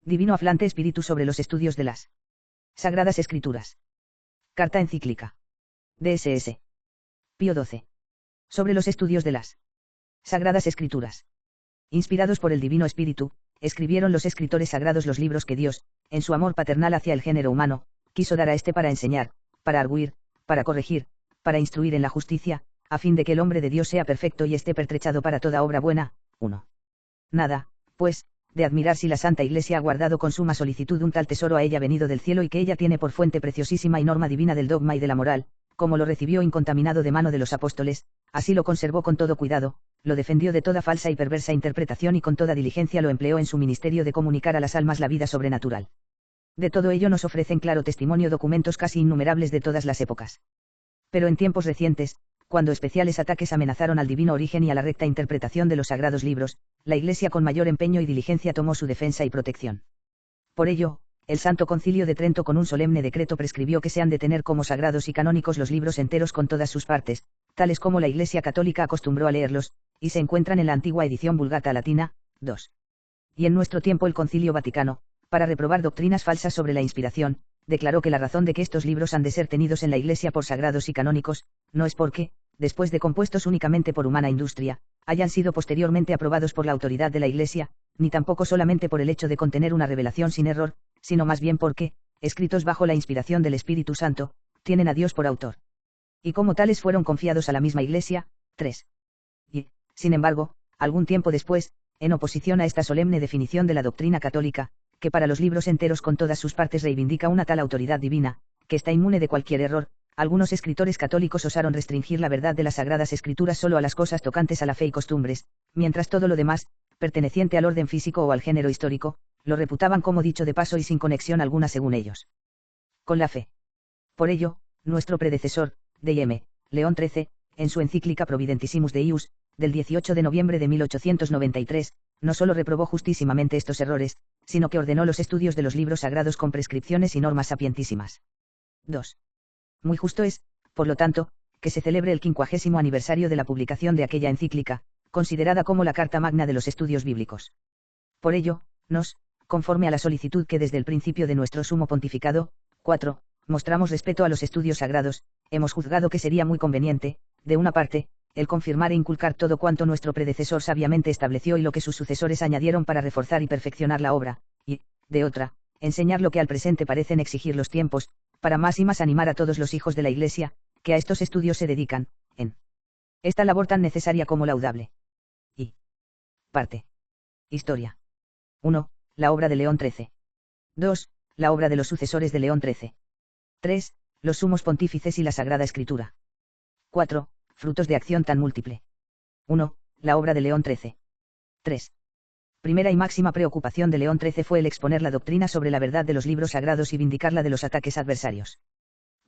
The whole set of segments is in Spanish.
Divino aflante espíritu sobre los estudios de las Sagradas Escrituras. Carta encíclica. DSS. Pío XII. Sobre los estudios de las Sagradas Escrituras. Inspirados por el Divino Espíritu, escribieron los escritores sagrados los libros que Dios, en su amor paternal hacia el género humano, quiso dar a éste para enseñar, para arguir, para corregir, para instruir en la justicia, a fin de que el hombre de Dios sea perfecto y esté pertrechado para toda obra buena. 1. Nada, pues, de admirar si la Santa Iglesia ha guardado con suma solicitud un tal tesoro a ella venido del cielo y que ella tiene por fuente preciosísima y norma divina del dogma y de la moral, como lo recibió incontaminado de mano de los apóstoles, así lo conservó con todo cuidado, lo defendió de toda falsa y perversa interpretación y con toda diligencia lo empleó en su ministerio de comunicar a las almas la vida sobrenatural. De todo ello nos ofrecen claro testimonio documentos casi innumerables de todas las épocas. Pero en tiempos recientes, cuando especiales ataques amenazaron al divino origen y a la recta interpretación de los sagrados libros, la Iglesia con mayor empeño y diligencia tomó su defensa y protección. Por ello, el Santo Concilio de Trento con un solemne decreto prescribió que se han de tener como sagrados y canónicos los libros enteros con todas sus partes, tales como la Iglesia católica acostumbró a leerlos, y se encuentran en la antigua edición Vulgata Latina. 2. Y en nuestro tiempo el Concilio Vaticano, para reprobar doctrinas falsas sobre la inspiración, declaró que la razón de que estos libros han de ser tenidos en la Iglesia por sagrados y canónicos, no es porque, después de compuestos únicamente por humana industria, hayan sido posteriormente aprobados por la autoridad de la Iglesia, ni tampoco solamente por el hecho de contener una revelación sin error, sino más bien porque, escritos bajo la inspiración del Espíritu Santo, tienen a Dios por autor. Y como tales fueron confiados a la misma Iglesia. 3. Y, sin embargo, algún tiempo después, en oposición a esta solemne definición de la doctrina católica, que para los libros enteros con todas sus partes reivindica una tal autoridad divina, que está inmune de cualquier error, algunos escritores católicos osaron restringir la verdad de las Sagradas Escrituras solo a las cosas tocantes a la fe y costumbres, mientras todo lo demás, perteneciente al orden físico o al género histórico, lo reputaban como dicho de paso y sin conexión alguna según ellos con la fe. Por ello, nuestro predecesor, D.M. León XIII, en su encíclica Providentissimus Deius, del 18 de noviembre de 1893, no solo reprobó justísimamente estos errores, sino que ordenó los estudios de los libros sagrados con prescripciones y normas sapientísimas. 2. Muy justo es, por lo tanto, que se celebre el 50º aniversario de la publicación de aquella encíclica, considerada como la Carta Magna de los estudios bíblicos. Por ello, conforme a la solicitud que desde el principio de nuestro sumo pontificado, 4, mostramos respeto a los estudios sagrados, hemos juzgado que sería muy conveniente, de una parte, el confirmar e inculcar todo cuanto nuestro predecesor sabiamente estableció y lo que sus sucesores añadieron para reforzar y perfeccionar la obra, y, de otra, enseñar lo que al presente parecen exigir los tiempos, para más y más animar a todos los hijos de la Iglesia, que a estos estudios se dedican, en esta labor tan necesaria como laudable. Y parte. Historia. 1. La obra de León XIII. 2. La obra de los sucesores de León XIII. 3. Los sumos pontífices y la Sagrada Escritura. 4. Frutos de acción tan múltiple. 1. La obra de León XIII. 3. Primera y máxima preocupación de León XIII fue el exponer la doctrina sobre la verdad de los libros sagrados y vindicarla de los ataques adversarios.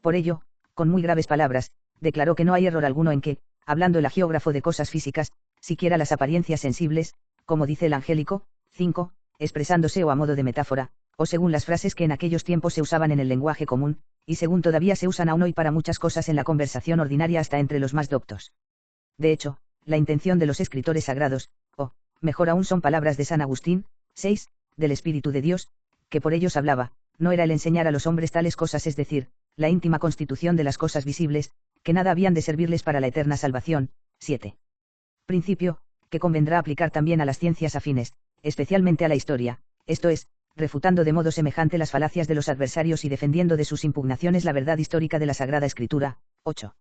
Por ello, con muy graves palabras, declaró que no hay error alguno en que, hablando el agiógrafo de cosas físicas, siquiera las apariencias sensibles, como dice el angélico, 5, expresándose o a modo de metáfora, o según las frases que en aquellos tiempos se usaban en el lenguaje común, y según todavía se usan aún hoy para muchas cosas en la conversación ordinaria hasta entre los más doctos. De hecho, la intención de los escritores sagrados, o, mejor aún son palabras de San Agustín, 6, del Espíritu de Dios, que por ellos hablaba, no era el enseñar a los hombres tales cosas, es decir, la íntima constitución de las cosas visibles, que nada habían de servirles para la eterna salvación. 7. Principio, que convendrá aplicar también a las ciencias afines, especialmente a la historia, esto es, refutando de modo semejante las falacias de los adversarios y defendiendo de sus impugnaciones la verdad histórica de la Sagrada Escritura. 8.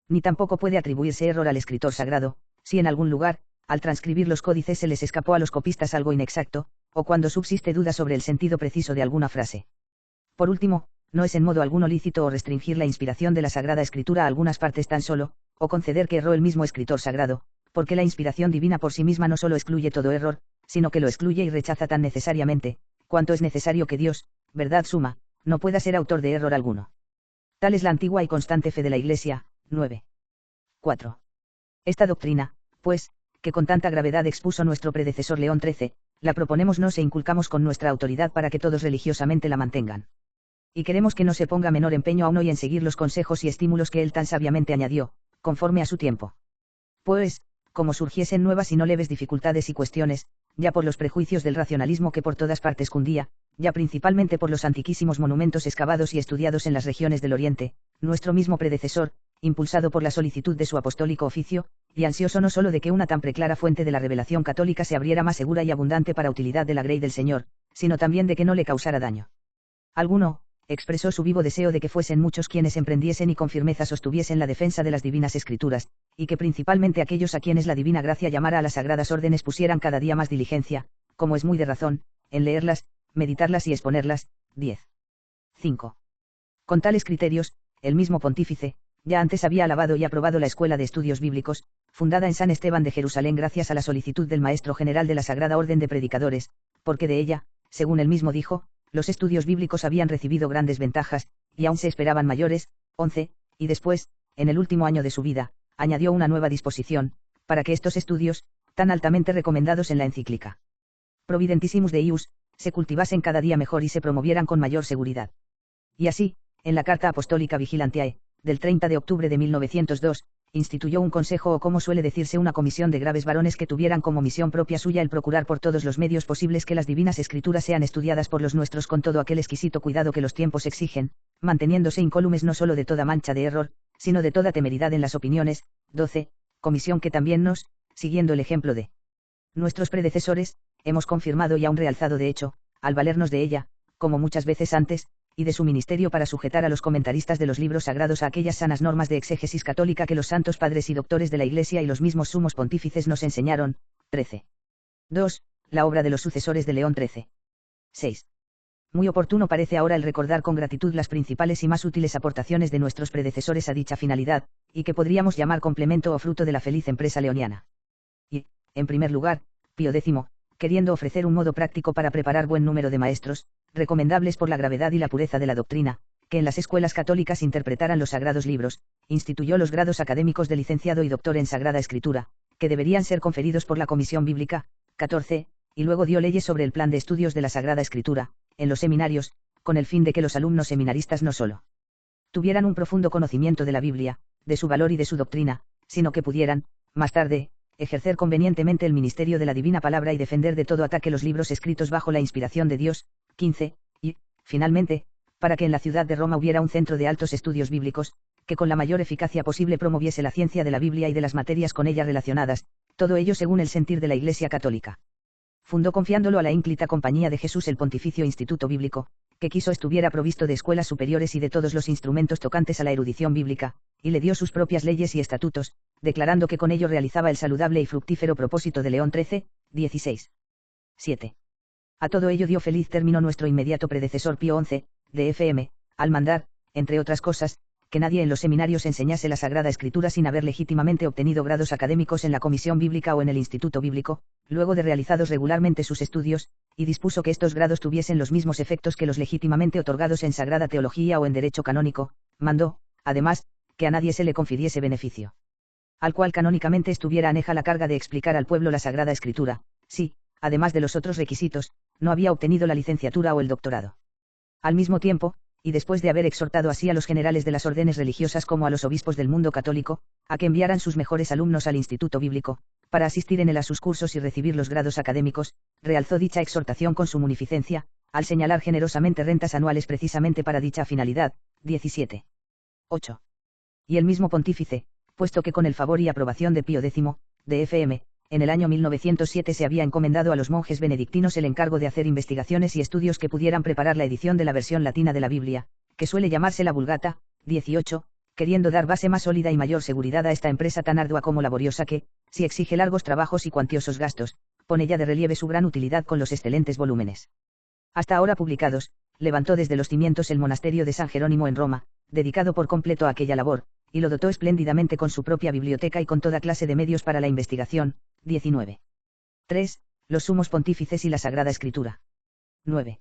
Ni tampoco puede atribuirse error al escritor sagrado, si en algún lugar, al transcribir los códices se les escapó a los copistas algo inexacto, o cuando subsiste duda sobre el sentido preciso de alguna frase. Por último, no es en modo alguno lícito o restringir la inspiración de la Sagrada Escritura a algunas partes tan solo, o conceder que erró el mismo escritor sagrado, porque la inspiración divina por sí misma no solo excluye todo error, sino que lo excluye y rechaza tan necesariamente, cuanto es necesario que Dios, verdad suma, no pueda ser autor de error alguno. Tal es la antigua y constante fe de la Iglesia. 9. 4. Esta doctrina, pues, que con tanta gravedad expuso nuestro predecesor León XIII, la proponemos e inculcamos con nuestra autoridad para que todos religiosamente la mantengan. Y queremos que no se ponga menor empeño aún hoy en seguir los consejos y estímulos que él tan sabiamente añadió, conforme a su tiempo. Pues, como surgiesen nuevas y no leves dificultades y cuestiones, ya por los prejuicios del racionalismo que por todas partes cundía, ya principalmente por los antiquísimos monumentos excavados y estudiados en las regiones del Oriente, nuestro mismo predecesor, impulsado por la solicitud de su apostólico oficio, y ansioso no sólo de que una tan preclara fuente de la revelación católica se abriera más segura y abundante para utilidad de la Grey del Señor, sino también de que no le causara daño alguno, expresó su vivo deseo de que fuesen muchos quienes emprendiesen y con firmeza sostuviesen la defensa de las divinas escrituras, y que principalmente aquellos a quienes la divina gracia llamara a las sagradas órdenes pusieran cada día más diligencia, como es muy de razón, en leerlas, meditarlas y exponerlas. 10. 5. Con tales criterios, el mismo pontífice, ya antes había alabado y aprobado la Escuela de Estudios Bíblicos, fundada en San Esteban de Jerusalén gracias a la solicitud del Maestro General de la Sagrada Orden de Predicadores, porque de ella, según él mismo dijo, los estudios bíblicos habían recibido grandes ventajas, y aún se esperaban mayores. 11, y después, en el último año de su vida, añadió una nueva disposición, para que estos estudios, tan altamente recomendados en la encíclica Providentissimus Deius, se cultivasen cada día mejor y se promovieran con mayor seguridad. Y así, en la Carta Apostólica Vigilantiae, del 30 de octubre de 1902, instituyó un consejo o como suele decirse una comisión de graves varones que tuvieran como misión propia suya el procurar por todos los medios posibles que las divinas escrituras sean estudiadas por los nuestros con todo aquel exquisito cuidado que los tiempos exigen, manteniéndose incólumes no solo de toda mancha de error, sino de toda temeridad en las opiniones. 12. Comisión que también nos, siguiendo el ejemplo de nuestros predecesores, hemos confirmado y aún realzado de hecho, al valernos de ella, como muchas veces antes, y de su ministerio para sujetar a los comentaristas de los libros sagrados a aquellas sanas normas de exégesis católica que los santos padres y doctores de la Iglesia y los mismos sumos pontífices nos enseñaron. 13. 2. La obra de los sucesores de León XIII. 6. Muy oportuno parece ahora el recordar con gratitud las principales y más útiles aportaciones de nuestros predecesores a dicha finalidad, y que podríamos llamar complemento o fruto de la feliz empresa leoniana. Y, en primer lugar, Pío X, queriendo ofrecer un modo práctico para preparar buen número de maestros, recomendables por la gravedad y la pureza de la doctrina, que en las escuelas católicas interpretaran los sagrados libros, instituyó los grados académicos de licenciado y doctor en Sagrada Escritura, que deberían ser conferidos por la Comisión Bíblica. 14, y luego dio leyes sobre el plan de estudios de la Sagrada Escritura, en los seminarios, con el fin de que los alumnos seminaristas no solo tuvieran un profundo conocimiento de la Biblia, de su valor y de su doctrina, sino que pudieran, más tarde, ejercer convenientemente el ministerio de la divina palabra y defender de todo ataque los libros escritos bajo la inspiración de Dios. 15, y, finalmente, para que en la ciudad de Roma hubiera un centro de altos estudios bíblicos, que con la mayor eficacia posible promoviese la ciencia de la Biblia y de las materias con ella relacionadas, todo ello según el sentir de la Iglesia Católica. Fundó confiándolo a la ínclita Compañía de Jesús el Pontificio Instituto Bíblico, que quiso estuviera provisto de escuelas superiores y de todos los instrumentos tocantes a la erudición bíblica, y le dio sus propias leyes y estatutos, declarando que con ello realizaba el saludable y fructífero propósito de León XIII. 16. 7. A todo ello dio feliz término nuestro inmediato predecesor Pío XI, de FM, al mandar, entre otras cosas, que nadie en los seminarios enseñase la Sagrada Escritura sin haber legítimamente obtenido grados académicos en la Comisión Bíblica o en el Instituto Bíblico, luego de realizados regularmente sus estudios, y dispuso que estos grados tuviesen los mismos efectos que los legítimamente otorgados en Sagrada Teología o en Derecho Canónico. Mandó, además, que a nadie se le confiriese beneficio al cual canónicamente estuviera aneja la carga de explicar al pueblo la Sagrada Escritura, si, además de los otros requisitos, no había obtenido la licenciatura o el doctorado. Al mismo tiempo, y después de haber exhortado así a los generales de las órdenes religiosas como a los obispos del mundo católico, a que enviaran sus mejores alumnos al Instituto Bíblico, para asistir en él a sus cursos y recibir los grados académicos, realzó dicha exhortación con su munificencia, al señalar generosamente rentas anuales precisamente para dicha finalidad. 17. 8. Y el mismo pontífice, puesto que con el favor y aprobación de Pío X, de FM, en el año 1907 se había encomendado a los monjes benedictinos el encargo de hacer investigaciones y estudios que pudieran preparar la edición de la versión latina de la Biblia, que suele llamarse la Vulgata. 18, queriendo dar base más sólida y mayor seguridad a esta empresa tan ardua como laboriosa que, si exige largos trabajos y cuantiosos gastos, pone ya de relieve su gran utilidad con los excelentes volúmenes hasta ahora publicados, levantó desde los cimientos el monasterio de San Jerónimo en Roma, dedicado por completo a aquella labor, y lo dotó espléndidamente con su propia biblioteca y con toda clase de medios para la investigación. 19. 3. Los sumos pontífices y la Sagrada Escritura. 9.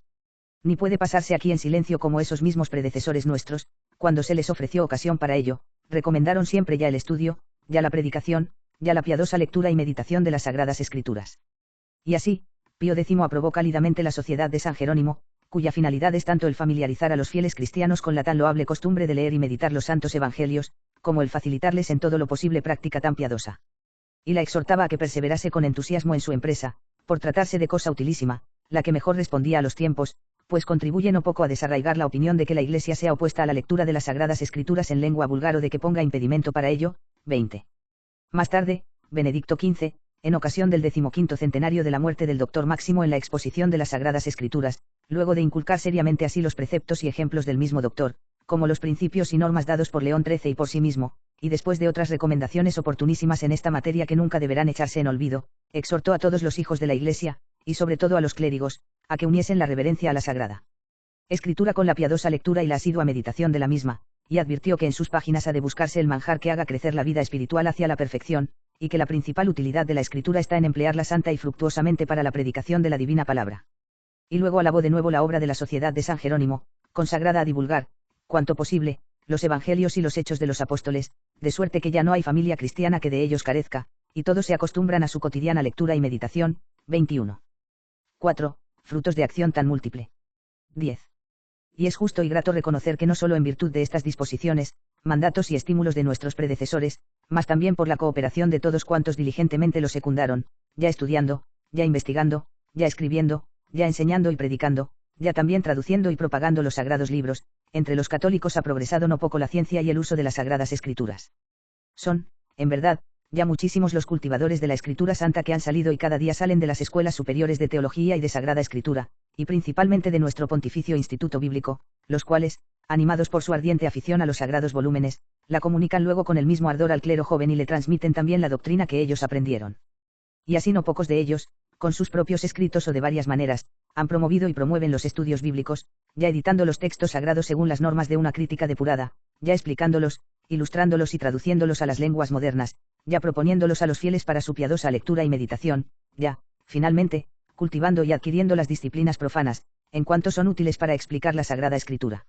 Ni puede pasarse aquí en silencio como esos mismos predecesores nuestros, cuando se les ofreció ocasión para ello, recomendaron siempre ya el estudio, ya la predicación, ya la piadosa lectura y meditación de las Sagradas Escrituras. Y así, Pío X aprobó cálidamente la Sociedad de San Jerónimo, cuya finalidad es tanto el familiarizar a los fieles cristianos con la tan loable costumbre de leer y meditar los santos evangelios, como el facilitarles en todo lo posible práctica tan piadosa. Y la exhortaba a que perseverase con entusiasmo en su empresa, por tratarse de cosa utilísima, la que mejor respondía a los tiempos, pues contribuye no poco a desarraigar la opinión de que la Iglesia sea opuesta a la lectura de las Sagradas Escrituras en lengua vulgar o de que ponga impedimento para ello. 20. Más tarde, Benedicto XV, en ocasión del 15º centenario de la muerte del Dr. Máximo en la exposición de las Sagradas Escrituras, luego de inculcar seriamente así los preceptos y ejemplos del mismo doctor, como los principios y normas dados por León XIII y por sí mismo, y después de otras recomendaciones oportunísimas en esta materia que nunca deberán echarse en olvido, exhortó a todos los hijos de la Iglesia, y sobre todo a los clérigos, a que uniesen la reverencia a la Sagrada Escritura con la piadosa lectura y la asidua meditación de la misma, y advirtió que en sus páginas ha de buscarse el manjar que haga crecer la vida espiritual hacia la perfección, y que la principal utilidad de la Escritura está en emplearla santa y fructuosamente para la predicación de la divina palabra. Y luego alabó de nuevo la obra de la Sociedad de San Jerónimo, consagrada a divulgar, cuanto posible, los evangelios y los hechos de los apóstoles, de suerte que ya no hay familia cristiana que de ellos carezca, y todos se acostumbran a su cotidiana lectura y meditación. 21. 4. Frutos de acción tan múltiple. 10. Y es justo y grato reconocer que no solo en virtud de estas disposiciones, mandatos y estímulos de nuestros predecesores, mas también por la cooperación de todos cuantos diligentemente lo secundaron, ya estudiando, ya investigando, ya escribiendo, ya enseñando y predicando, ya también traduciendo y propagando los sagrados libros, entre los católicos ha progresado no poco la ciencia y el uso de las Sagradas Escrituras. Son, en verdad, ya muchísimos los cultivadores de la Escritura Santa que han salido y cada día salen de las escuelas superiores de teología y de Sagrada Escritura, y principalmente de nuestro Pontificio Instituto Bíblico, los cuales, animados por su ardiente afición a los sagrados volúmenes, la comunican luego con el mismo ardor al clero joven y le transmiten también la doctrina que ellos aprendieron. Y así no pocos de ellos, con sus propios escritos o de varias maneras, han promovido y promueven los estudios bíblicos, ya editando los textos sagrados según las normas de una crítica depurada, ya explicándolos, ilustrándolos y traduciéndolos a las lenguas modernas, ya proponiéndolos a los fieles para su piadosa lectura y meditación, ya, finalmente, cultivando y adquiriendo las disciplinas profanas, en cuanto son útiles para explicar la Sagrada Escritura.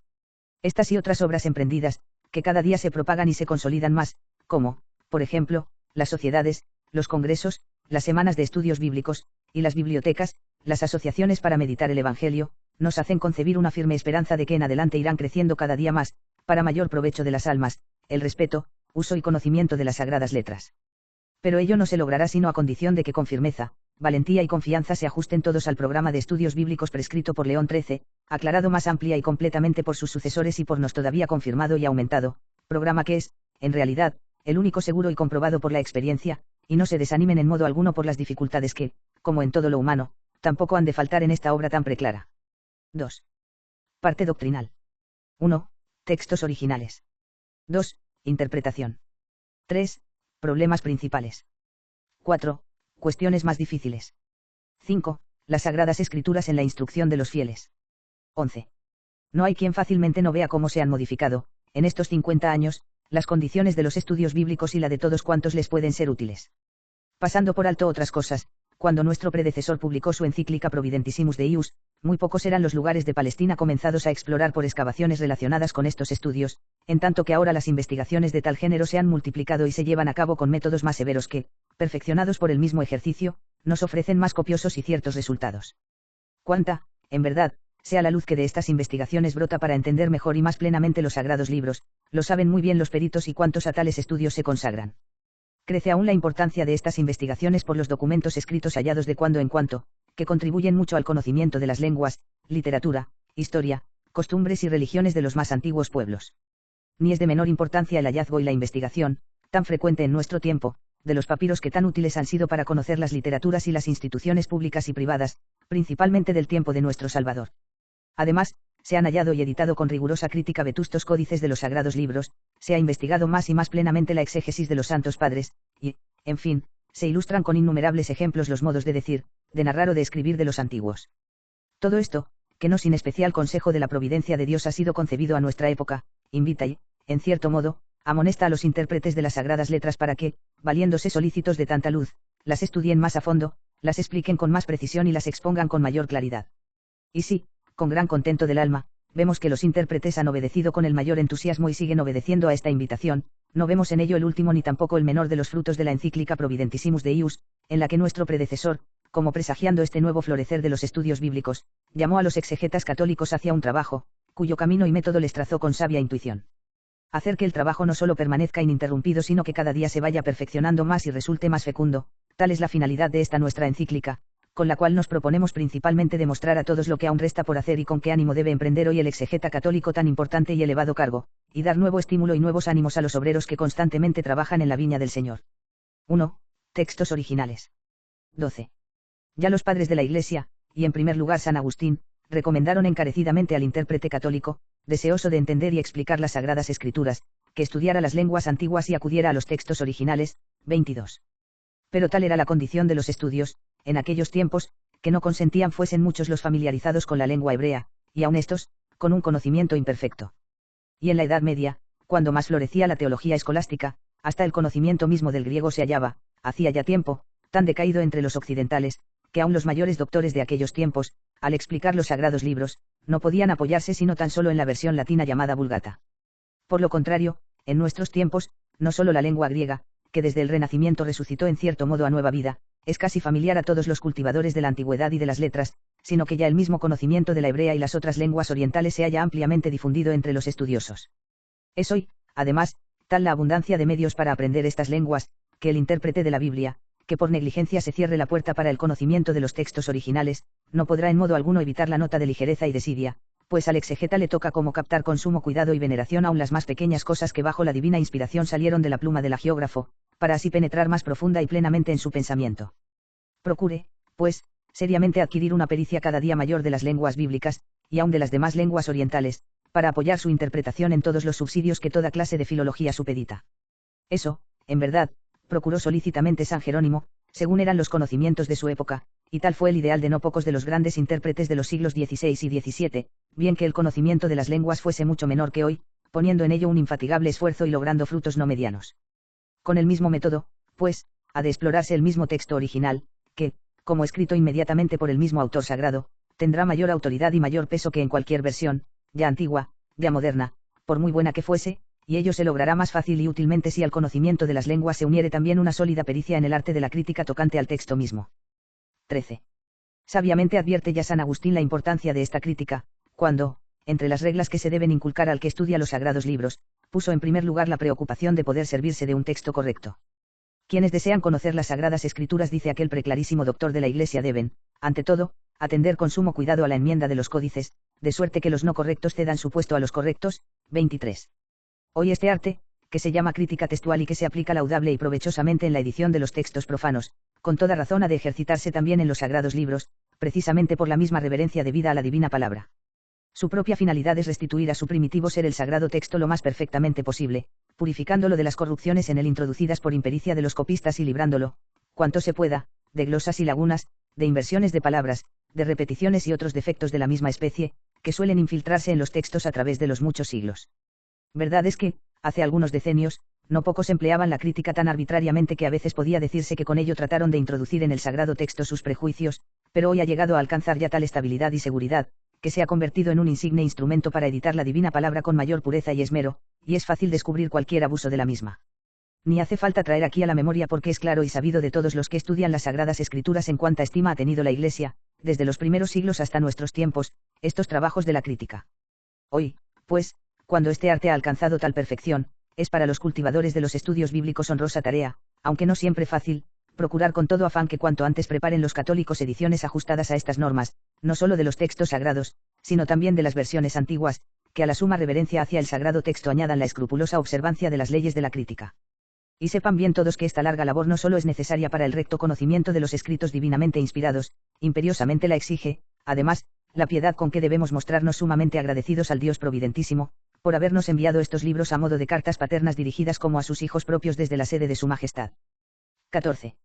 Estas y otras obras emprendidas, que cada día se propagan y se consolidan más, como, por ejemplo, las sociedades, los congresos, las semanas de estudios bíblicos, y las bibliotecas, las asociaciones para meditar el Evangelio, nos hacen concebir una firme esperanza de que en adelante irán creciendo cada día más, para mayor provecho de las almas, el respeto, uso y conocimiento de las sagradas letras. Pero ello no se logrará sino a condición de que con firmeza, valentía y confianza se ajusten todos al programa de estudios bíblicos prescrito por León XIII, aclarado más amplia y completamente por sus sucesores y por nos todavía confirmado y aumentado, programa que es, en realidad, el único seguro y comprobado por la experiencia, y no se desanimen en modo alguno por las dificultades que, como en todo lo humano, tampoco han de faltar en esta obra tan preclara. 2. Parte doctrinal. 1. Textos originales. 2. Interpretación. 3. Problemas principales. 4. Cuestiones más difíciles. 5. Las Sagradas Escrituras en la instrucción de los fieles. 11. No hay quien fácilmente no vea cómo se han modificado, en estos 50 años, las condiciones de los estudios bíblicos y la de todos cuantos les pueden ser útiles. Pasando por alto otras cosas, cuando nuestro predecesor publicó su encíclica Providentissimus Deus, muy pocos eran los lugares de Palestina comenzados a explorar por excavaciones relacionadas con estos estudios, en tanto que ahora las investigaciones de tal género se han multiplicado y se llevan a cabo con métodos más severos que, perfeccionados por el mismo ejercicio, nos ofrecen más copiosos y ciertos resultados. Cuánta, en verdad, sea la luz que de estas investigaciones brota para entender mejor y más plenamente los sagrados libros, lo saben muy bien los peritos y cuantos a tales estudios se consagran. Crece aún la importancia de estas investigaciones por los documentos escritos hallados de cuando en cuando, que contribuyen mucho al conocimiento de las lenguas, literatura, historia, costumbres y religiones de los más antiguos pueblos. Ni es de menor importancia el hallazgo y la investigación, tan frecuente en nuestro tiempo, de los papiros que tan útiles han sido para conocer las literaturas y las instituciones públicas y privadas, principalmente del tiempo de nuestro Salvador. Además, se han hallado y editado con rigurosa crítica vetustos códices de los sagrados libros, se ha investigado más y más plenamente la exégesis de los santos padres, y, en fin, se ilustran con innumerables ejemplos los modos de decir, de narrar o de escribir de los antiguos. Todo esto, que no sin especial consejo de la providencia de Dios ha sido concebido a nuestra época, invita y, en cierto modo, amonesta a los intérpretes de las sagradas letras para que, valiéndose solícitos de tanta luz, las estudien más a fondo, las expliquen con más precisión y las expongan con mayor claridad. Y sí, con gran contento del alma, vemos que los intérpretes han obedecido con el mayor entusiasmo y siguen obedeciendo a esta invitación, no vemos en ello el último ni tampoco el menor de los frutos de la encíclica Providentissimus Deus, en la que nuestro predecesor, como presagiando este nuevo florecer de los estudios bíblicos, llamó a los exegetas católicos hacia un trabajo, cuyo camino y método les trazó con sabia intuición. Hacer que el trabajo no solo permanezca ininterrumpido sino que cada día se vaya perfeccionando más y resulte más fecundo, tal es la finalidad de esta nuestra encíclica, con la cual nos proponemos principalmente demostrar a todos lo que aún resta por hacer y con qué ánimo debe emprender hoy el exegeta católico tan importante y elevado cargo, y dar nuevo estímulo y nuevos ánimos a los obreros que constantemente trabajan en la viña del Señor. 1. Textos originales. 12. Ya los padres de la Iglesia, y en primer lugar San Agustín, recomendaron encarecidamente al intérprete católico, deseoso de entender y explicar las Sagradas Escrituras, que estudiara las lenguas antiguas y acudiera a los textos originales. 22. Pero tal era la condición de los estudios, en aquellos tiempos, que no consentían fuesen muchos los familiarizados con la lengua hebrea, y aun estos, con un conocimiento imperfecto. Y en la Edad Media, cuando más florecía la teología escolástica, hasta el conocimiento mismo del griego se hallaba, hacía ya tiempo, tan decaído entre los occidentales, que aun los mayores doctores de aquellos tiempos, al explicar los sagrados libros, no podían apoyarse sino tan solo en la versión latina llamada Vulgata. Por lo contrario, en nuestros tiempos, no solo la lengua griega, que desde el Renacimiento resucitó en cierto modo a nueva vida, es casi familiar a todos los cultivadores de la antigüedad y de las letras, sino que ya el mismo conocimiento de la hebrea y las otras lenguas orientales se haya ampliamente difundido entre los estudiosos. Es hoy, además, tal la abundancia de medios para aprender estas lenguas, que el intérprete de la Biblia, que por negligencia se cierre la puerta para el conocimiento de los textos originales, no podrá en modo alguno evitar la nota de ligereza y desidia, pues al exegeta le toca como captar con sumo cuidado y veneración aún las más pequeñas cosas que bajo la divina inspiración salieron de la pluma del hagiógrafo, para así penetrar más profunda y plenamente en su pensamiento. Procure, pues, seriamente adquirir una pericia cada día mayor de las lenguas bíblicas, y aun de las demás lenguas orientales, para apoyar su interpretación en todos los subsidios que toda clase de filología supedita. Eso, en verdad, procuró solícitamente San Jerónimo, según eran los conocimientos de su época, y tal fue el ideal de no pocos de los grandes intérpretes de los siglos XVI y XVII, bien que el conocimiento de las lenguas fuese mucho menor que hoy, poniendo en ello un infatigable esfuerzo y logrando frutos no medianos. Con el mismo método, pues, ha de explorarse el mismo texto original, que, como escrito inmediatamente por el mismo autor sagrado, tendrá mayor autoridad y mayor peso que en cualquier versión, ya antigua, ya moderna, por muy buena que fuese, y ello se logrará más fácil y útilmente si al conocimiento de las lenguas se uniere también una sólida pericia en el arte de la crítica tocante al texto mismo. 13. Sabiamente advierte ya San Agustín la importancia de esta crítica, cuando, entre las reglas que se deben inculcar al que estudia los sagrados libros, puso en primer lugar la preocupación de poder servirse de un texto correcto. Quienes desean conocer las Sagradas Escrituras, dice aquel preclarísimo doctor de la Iglesia, deben, ante todo, atender con sumo cuidado a la enmienda de los códices, de suerte que los no correctos cedan su puesto a los correctos. 23. Hoy este arte, que se llama crítica textual y que se aplica laudable y provechosamente en la edición de los textos profanos, con toda razón ha de ejercitarse también en los sagrados libros, precisamente por la misma reverencia debida a la divina palabra. Su propia finalidad es restituir a su primitivo ser el sagrado texto lo más perfectamente posible, purificándolo de las corrupciones en él introducidas por impericia de los copistas y librándolo, cuanto se pueda, de glosas y lagunas, de inversiones de palabras, de repeticiones y otros defectos de la misma especie, que suelen infiltrarse en los textos a través de los muchos siglos. Verdad es que, hace algunos decenios, no pocos empleaban la crítica tan arbitrariamente que a veces podía decirse que con ello trataron de introducir en el sagrado texto sus prejuicios, pero hoy ha llegado a alcanzar ya tal estabilidad y seguridad, que se ha convertido en un insigne instrumento para editar la divina palabra con mayor pureza y esmero, y es fácil descubrir cualquier abuso de la misma. Ni hace falta traer aquí a la memoria porque es claro y sabido de todos los que estudian las Sagradas Escrituras en cuánta estima ha tenido la Iglesia, desde los primeros siglos hasta nuestros tiempos, estos trabajos de la crítica. Hoy, pues, cuando este arte ha alcanzado tal perfección, es para los cultivadores de los estudios bíblicos honrosa tarea, aunque no siempre fácil, procurar con todo afán que cuanto antes preparen los católicos ediciones ajustadas a estas normas, no solo de los textos sagrados, sino también de las versiones antiguas, que a la suma reverencia hacia el sagrado texto añadan la escrupulosa observancia de las leyes de la crítica. Y sepan bien todos que esta larga labor no solo es necesaria para el recto conocimiento de los escritos divinamente inspirados, imperiosamente la exige, además, la piedad con que debemos mostrarnos sumamente agradecidos al Dios Providentísimo, por habernos enviado estos libros a modo de cartas paternas dirigidas como a sus hijos propios desde la sede de su Majestad. 14.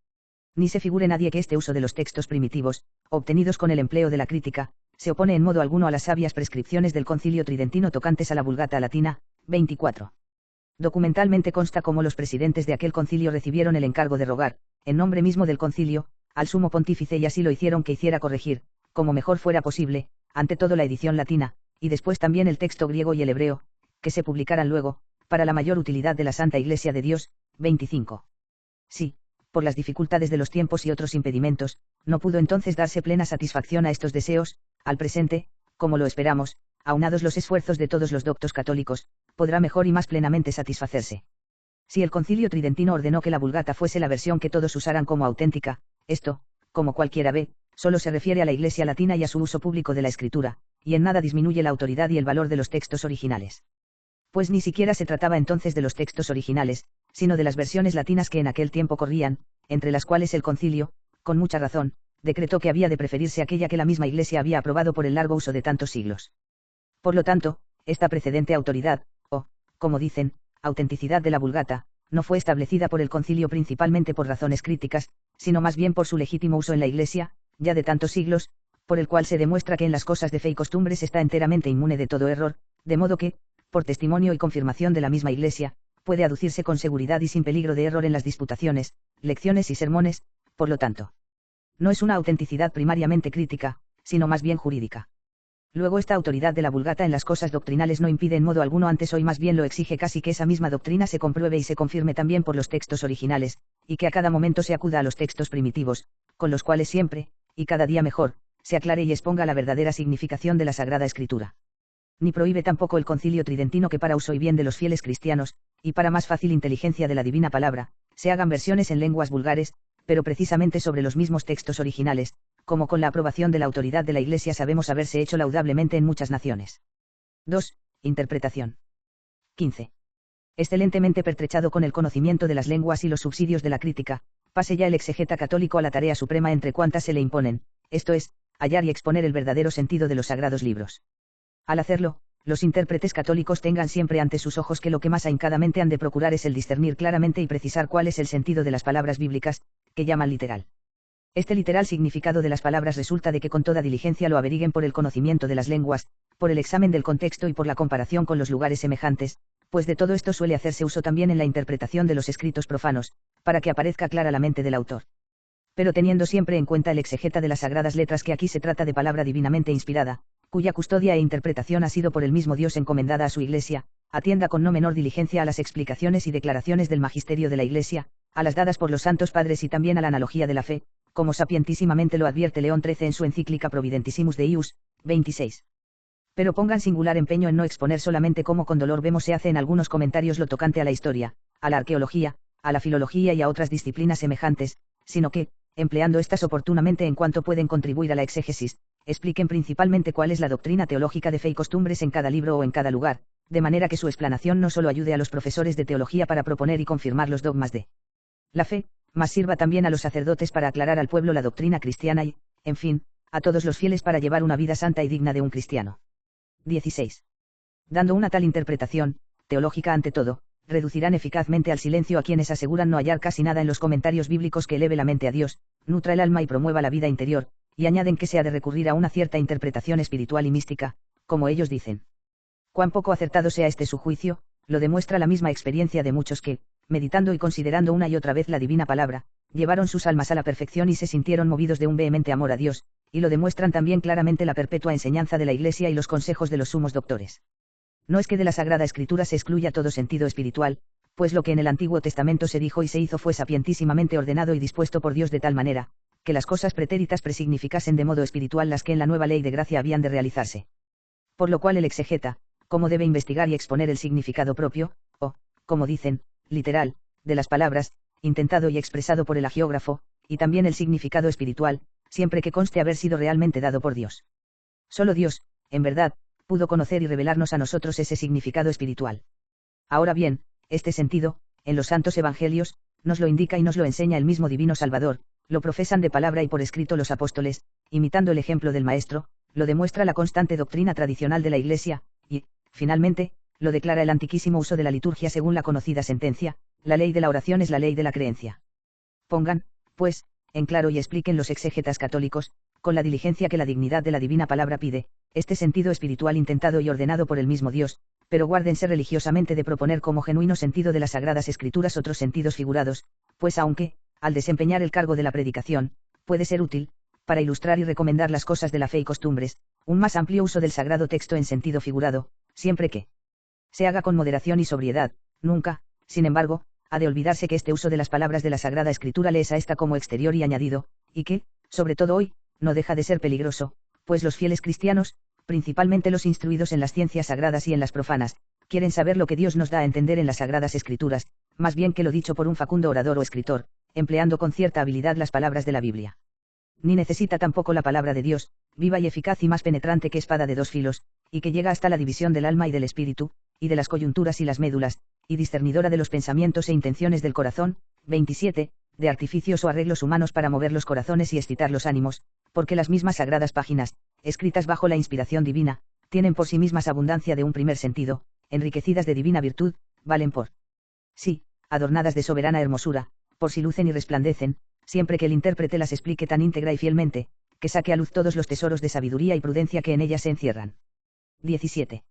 Ni se figure nadie que este uso de los textos primitivos, obtenidos con el empleo de la crítica, se opone en modo alguno a las sabias prescripciones del Concilio Tridentino tocantes a la Vulgata latina. 24. Documentalmente consta cómo los presidentes de aquel concilio recibieron el encargo de rogar, en nombre mismo del concilio, al sumo pontífice y así lo hicieron que hiciera corregir, como mejor fuera posible, ante todo la edición latina, y después también el texto griego y el hebreo, que se publicaran luego, para la mayor utilidad de la Santa Iglesia de Dios. 25. Sí, por las dificultades de los tiempos y otros impedimentos, no pudo entonces darse plena satisfacción a estos deseos, al presente, como lo esperamos, aunados los esfuerzos de todos los doctos católicos, podrá mejor y más plenamente satisfacerse. Si el Concilio Tridentino ordenó que la Vulgata fuese la versión que todos usaran como auténtica, esto, como cualquiera ve, Solo se refiere a la Iglesia latina y a su uso público de la escritura, y en nada disminuye la autoridad y el valor de los textos originales. Pues ni siquiera se trataba entonces de los textos originales, sino de las versiones latinas que en aquel tiempo corrían, entre las cuales el concilio, con mucha razón, decretó que había de preferirse aquella que la misma Iglesia había aprobado por el largo uso de tantos siglos. Por lo tanto, esta precedente autoridad, o, como dicen, autenticidad de la Vulgata, no fue establecida por el concilio principalmente por razones críticas, sino más bien por su legítimo uso en la Iglesia, ya de tantos siglos, por el cual se demuestra que en las cosas de fe y costumbres está enteramente inmune de todo error, de modo que, por testimonio y confirmación de la misma Iglesia, puede aducirse con seguridad y sin peligro de error en las disputaciones, lecciones y sermones, por lo tanto. No es una autenticidad primariamente crítica, sino más bien jurídica. Luego esta autoridad de la Vulgata en las cosas doctrinales no impide en modo alguno antes hoy más bien lo exige casi que esa misma doctrina se compruebe y se confirme también por los textos originales, y que a cada momento se acuda a los textos primitivos, con los cuales siempre, y cada día mejor, se aclare y exponga la verdadera significación de la Sagrada Escritura. Ni prohíbe tampoco el Concilio Tridentino que para uso y bien de los fieles cristianos, y para más fácil inteligencia de la divina palabra, se hagan versiones en lenguas vulgares, pero precisamente sobre los mismos textos originales, como con la aprobación de la autoridad de la Iglesia sabemos haberse hecho laudablemente en muchas naciones. 2. Interpretación. 15. Excelentemente pertrechado con el conocimiento de las lenguas y los subsidios de la crítica, pase ya el exegeta católico a la tarea suprema entre cuantas se le imponen, esto es, hallar y exponer el verdadero sentido de los sagrados libros. Al hacerlo, los intérpretes católicos tengan siempre ante sus ojos que lo que más ahincadamente han de procurar es el discernir claramente y precisar cuál es el sentido de las palabras bíblicas, que llaman literal. Este literal significado de las palabras resulta de que con toda diligencia lo averiguen por el conocimiento de las lenguas, por el examen del contexto y por la comparación con los lugares semejantes, pues de todo esto suele hacerse uso también en la interpretación de los escritos profanos, para que aparezca clara la mente del autor. Pero teniendo siempre en cuenta el exegeta de las sagradas letras que aquí se trata de palabra divinamente inspirada, cuya custodia e interpretación ha sido por el mismo Dios encomendada a su Iglesia, atienda con no menor diligencia a las explicaciones y declaraciones del magisterio de la Iglesia, a las dadas por los santos padres y también a la analogía de la fe, como sapientísimamente lo advierte León XIII en su encíclica Providentissimus Deius, 26. Pero pongan singular empeño en no exponer solamente cómo con dolor vemos se hace en algunos comentarios lo tocante a la historia, a la arqueología, a la filología y a otras disciplinas semejantes, sino que, empleando estas oportunamente en cuanto pueden contribuir a la exégesis, expliquen principalmente cuál es la doctrina teológica de fe y costumbres en cada libro o en cada lugar, de manera que su explanación no solo ayude a los profesores de teología para proponer y confirmar los dogmas de la fe, mas sirva también a los sacerdotes para aclarar al pueblo la doctrina cristiana y, en fin, a todos los fieles para llevar una vida santa y digna de un cristiano. 16. Dando una tal interpretación, teológica ante todo, reducirán eficazmente al silencio a quienes aseguran no hallar casi nada en los comentarios bíblicos que eleve la mente a Dios, nutra el alma y promueva la vida interior, y añaden que se ha de recurrir a una cierta interpretación espiritual y mística, como ellos dicen. Cuán poco acertado sea este su juicio, lo demuestra la misma experiencia de muchos que, meditando y considerando una y otra vez la divina palabra, llevaron sus almas a la perfección y se sintieron movidos de un vehemente amor a Dios, y lo demuestran también claramente la perpetua enseñanza de la Iglesia y los consejos de los sumos doctores. No es que de la Sagrada Escritura se excluya todo sentido espiritual, pues lo que en el Antiguo Testamento se dijo y se hizo fue sapientísimamente ordenado y dispuesto por Dios de tal manera, que las cosas pretéritas presignificasen de modo espiritual las que en la nueva ley de gracia habían de realizarse. Por lo cual el exegeta, como debe investigar y exponer el significado propio, o, como dicen, literal, de las palabras, intentado y expresado por el hagiógrafo, y también el significado espiritual, siempre que conste haber sido realmente dado por Dios. Solo Dios, en verdad, pudo conocer y revelarnos a nosotros ese significado espiritual. Ahora bien, este sentido, en los santos evangelios, nos lo indica y nos lo enseña el mismo Divino Salvador, lo profesan de palabra y por escrito los apóstoles, imitando el ejemplo del Maestro, lo demuestra la constante doctrina tradicional de la Iglesia, y, finalmente, lo declara el antiquísimo uso de la liturgia según la conocida sentencia, la ley de la oración es la ley de la creencia. Pongan, pues, en claro y expliquen los exégetas católicos, con la diligencia que la dignidad de la divina palabra pide, este sentido espiritual intentado y ordenado por el mismo Dios, pero guárdense religiosamente de proponer como genuino sentido de las Sagradas Escrituras otros sentidos figurados, pues aunque, al desempeñar el cargo de la predicación, puede ser útil, para ilustrar y recomendar las cosas de la fe y costumbres, un más amplio uso del sagrado texto en sentido figurado, siempre que se haga con moderación y sobriedad, nunca, sin embargo, ha de olvidarse que este uso de las palabras de la Sagrada Escritura le es a esta como exterior y añadido, y que, sobre todo hoy, no deja de ser peligroso, pues los fieles cristianos, principalmente los instruidos en las ciencias sagradas y en las profanas, quieren saber lo que Dios nos da a entender en las Sagradas Escrituras, más bien que lo dicho por un facundo orador o escritor, empleando con cierta habilidad las palabras de la Biblia. ni necesita tampoco la palabra de Dios, viva y eficaz y más penetrante que espada de dos filos, y que llega hasta la división del alma y del espíritu, y de las coyunturas y las médulas, y discernidora de los pensamientos e intenciones del corazón. 27, de artificios o arreglos humanos para mover los corazones y excitar los ánimos, porque las mismas sagradas páginas, escritas bajo la inspiración divina, tienen por sí mismas abundancia de un primer sentido, enriquecidas de divina virtud, valen por sí, adornadas de soberana hermosura, por si lucen y resplandecen, siempre que el intérprete las explique tan íntegra y fielmente, que saque a luz todos los tesoros de sabiduría y prudencia que en ellas se encierran. 17.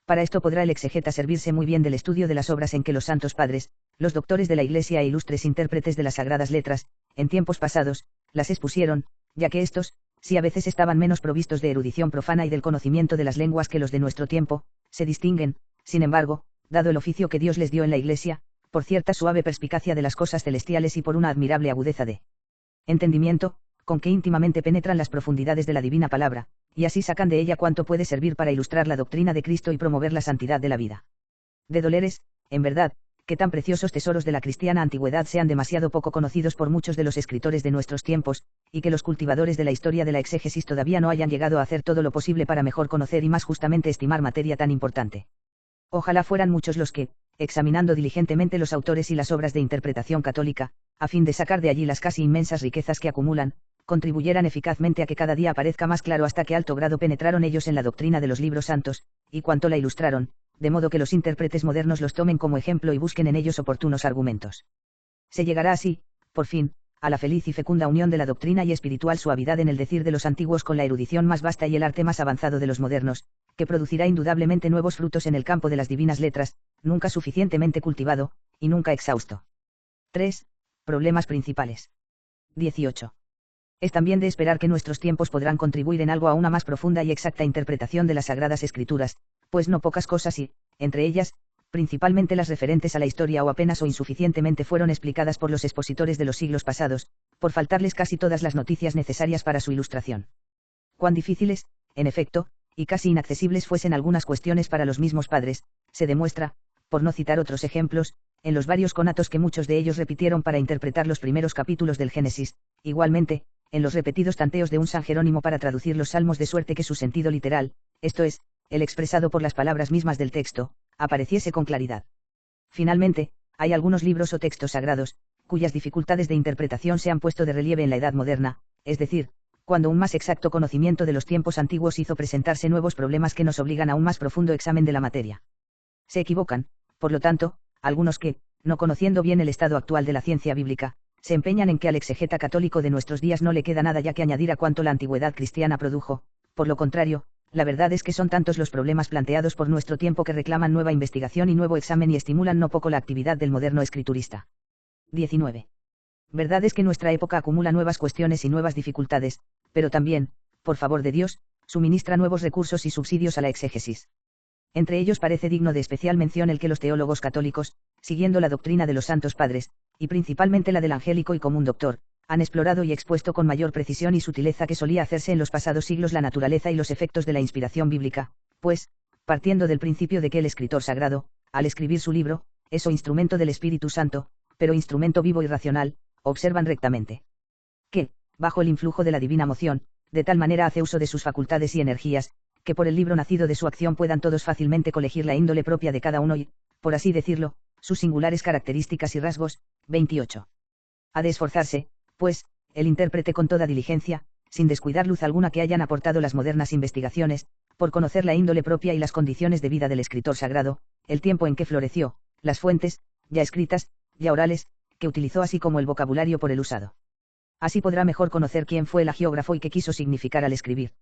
Para esto podrá el exegeta servirse muy bien del estudio de las obras en que los santos padres, los doctores de la Iglesia e ilustres intérpretes de las sagradas letras, en tiempos pasados, las expusieron, ya que estos, si a veces estaban menos provistos de erudición profana y del conocimiento de las lenguas que los de nuestro tiempo, se distinguen, sin embargo, dado el oficio que Dios les dio en la Iglesia, por cierta suave perspicacia de las cosas celestiales y por una admirable agudeza de entendimiento, con que íntimamente penetran las profundidades de la divina palabra, y así sacan de ella cuanto puede servir para ilustrar la doctrina de Cristo y promover la santidad de la vida. De doleres, en verdad, que tan preciosos tesoros de la cristiana antigüedad sean demasiado poco conocidos por muchos de los escritores de nuestros tiempos, y que los cultivadores de la historia de la exégesis todavía no hayan llegado a hacer todo lo posible para mejor conocer y más justamente estimar materia tan importante. Ojalá fueran muchos los que, examinando diligentemente los autores y las obras de interpretación católica, a fin de sacar de allí las casi inmensas riquezas que acumulan, contribuyeran eficazmente a que cada día aparezca más claro hasta qué alto grado penetraron ellos en la doctrina de los libros santos, y cuánto la ilustraron, de modo que los intérpretes modernos los tomen como ejemplo y busquen en ellos oportunos argumentos. Se llegará así, por fin, a la feliz y fecunda unión de la doctrina y espiritual suavidad en el decir de los antiguos con la erudición más vasta y el arte más avanzado de los modernos, que producirá indudablemente nuevos frutos en el campo de las divinas letras, nunca suficientemente cultivado, y nunca exhausto. 3. Problemas principales. 18. Es también de esperar que nuestros tiempos podrán contribuir en algo a una más profunda y exacta interpretación de las Sagradas Escrituras, pues no pocas cosas y, entre ellas, principalmente las referentes a la historia o apenas o insuficientemente fueron explicadas por los expositores de los siglos pasados, por faltarles casi todas las noticias necesarias para su ilustración. Cuán difíciles, en efecto, y casi inaccesibles fuesen algunas cuestiones para los mismos padres, se demuestra, por no citar otros ejemplos, en los varios conatos que muchos de ellos repitieron para interpretar los primeros capítulos del Génesis, igualmente, en los repetidos tanteos de un San Jerónimo para traducir los salmos de suerte que su sentido literal, esto es, el expresado por las palabras mismas del texto, apareciese con claridad. Finalmente, hay algunos libros o textos sagrados, cuyas dificultades de interpretación se han puesto de relieve en la Edad Moderna, es decir, cuando un más exacto conocimiento de los tiempos antiguos hizo presentarse nuevos problemas que nos obligan a un más profundo examen de la materia. Se equivocan, por lo tanto, algunos que, no conociendo bien el estado actual de la ciencia bíblica, se empeñan en que al exegeta católico de nuestros días no le queda nada ya que añadir a cuanto la antigüedad cristiana produjo. Por lo contrario, la verdad es que son tantos los problemas planteados por nuestro tiempo que reclaman nueva investigación y nuevo examen y estimulan no poco la actividad del moderno escriturista. 19. Verdad es que nuestra época acumula nuevas cuestiones y nuevas dificultades, pero también, por favor de Dios, suministra nuevos recursos y subsidios a la exégesis. Entre ellos parece digno de especial mención el que los teólogos católicos, siguiendo la doctrina de los santos padres, y principalmente la del angélico y común doctor, han explorado y expuesto con mayor precisión y sutileza que solía hacerse en los pasados siglos la naturaleza y los efectos de la inspiración bíblica, pues, partiendo del principio de que el escritor sagrado, al escribir su libro, es o instrumento del Espíritu Santo, pero instrumento vivo y racional, observan rectamente que, bajo el influjo de la divina moción, de tal manera hace uso de sus facultades y energías, que por el libro nacido de su acción puedan todos fácilmente colegir la índole propia de cada uno y, por así decirlo, sus singulares características y rasgos. 28. Ha de esforzarse, pues, el intérprete con toda diligencia, sin descuidar luz alguna que hayan aportado las modernas investigaciones, por conocer la índole propia y las condiciones de vida del escritor sagrado, el tiempo en que floreció, las fuentes, ya escritas, ya orales, que utilizó así como el vocabulario por él usado. Así podrá mejor conocer quién fue el agiógrafo y qué quiso significar al escribir.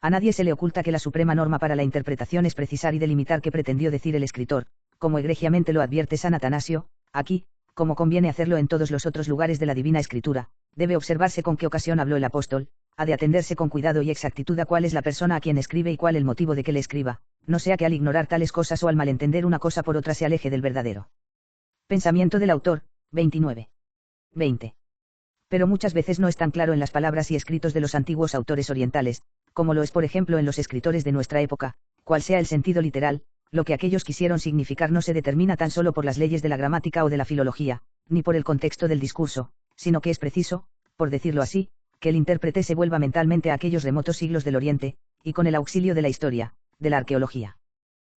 A nadie se le oculta que la suprema norma para la interpretación es precisar y delimitar qué pretendió decir el escritor, como egregiamente lo advierte San Atanasio. Aquí, como conviene hacerlo en todos los otros lugares de la Divina Escritura, debe observarse con qué ocasión habló el apóstol, ha de atenderse con cuidado y exactitud a cuál es la persona a quien escribe y cuál el motivo de que le escriba, no sea que al ignorar tales cosas o al malentender una cosa por otra se aleje del verdadero pensamiento del autor. 29. 20. Pero muchas veces no es tan claro en las palabras y escritos de los antiguos autores orientales, como lo es por ejemplo en los escritores de nuestra época, cuál sea el sentido literal, lo que aquellos quisieron significar no se determina tan solo por las leyes de la gramática o de la filología, ni por el contexto del discurso, sino que es preciso, por decirlo así, que el intérprete se vuelva mentalmente a aquellos remotos siglos del Oriente, y con el auxilio de la historia, de la arqueología,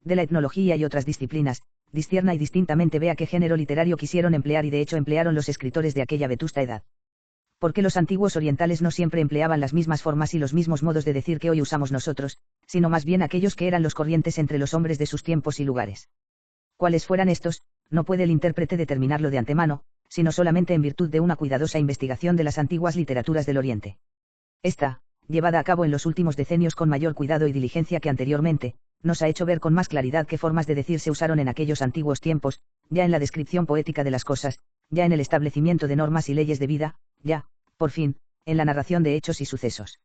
de la etnología y otras disciplinas, discierna y distintamente vea qué género literario quisieron emplear y de hecho emplearon los escritores de aquella vetusta edad. Porque los antiguos orientales no siempre empleaban las mismas formas y los mismos modos de decir que hoy usamos nosotros, sino más bien aquellos que eran los corrientes entre los hombres de sus tiempos y lugares. Cuáles fueran estos, no puede el intérprete determinarlo de antemano, sino solamente en virtud de una cuidadosa investigación de las antiguas literaturas del Oriente. Esta, llevada a cabo en los últimos decenios con mayor cuidado y diligencia que anteriormente, nos ha hecho ver con más claridad qué formas de decir se usaron en aquellos antiguos tiempos, ya en la descripción poética de las cosas, ya en el establecimiento de normas y leyes de vida, ya, por fin, en la narración de hechos y sucesos.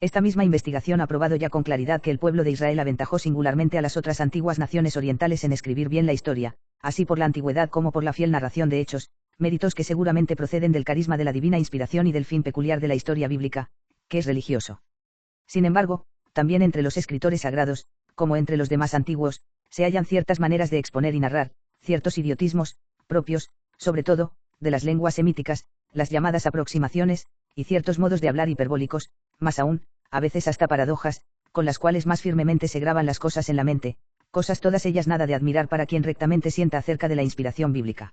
Esta misma investigación ha probado ya con claridad que el pueblo de Israel aventajó singularmente a las otras antiguas naciones orientales en escribir bien la historia, así por la antigüedad como por la fiel narración de hechos, méritos que seguramente proceden del carisma de la divina inspiración y del fin peculiar de la historia bíblica, que es religioso. Sin embargo, también entre los escritores sagrados, como entre los demás antiguos, se hallan ciertas maneras de exponer y narrar, ciertos idiotismos, propios, sobre todo, de las lenguas semíticas, las llamadas aproximaciones, y ciertos modos de hablar hiperbólicos, más aún, a veces hasta paradojas, con las cuales más firmemente se graban las cosas en la mente, cosas todas ellas nada de admirar para quien rectamente sienta acerca de la inspiración bíblica.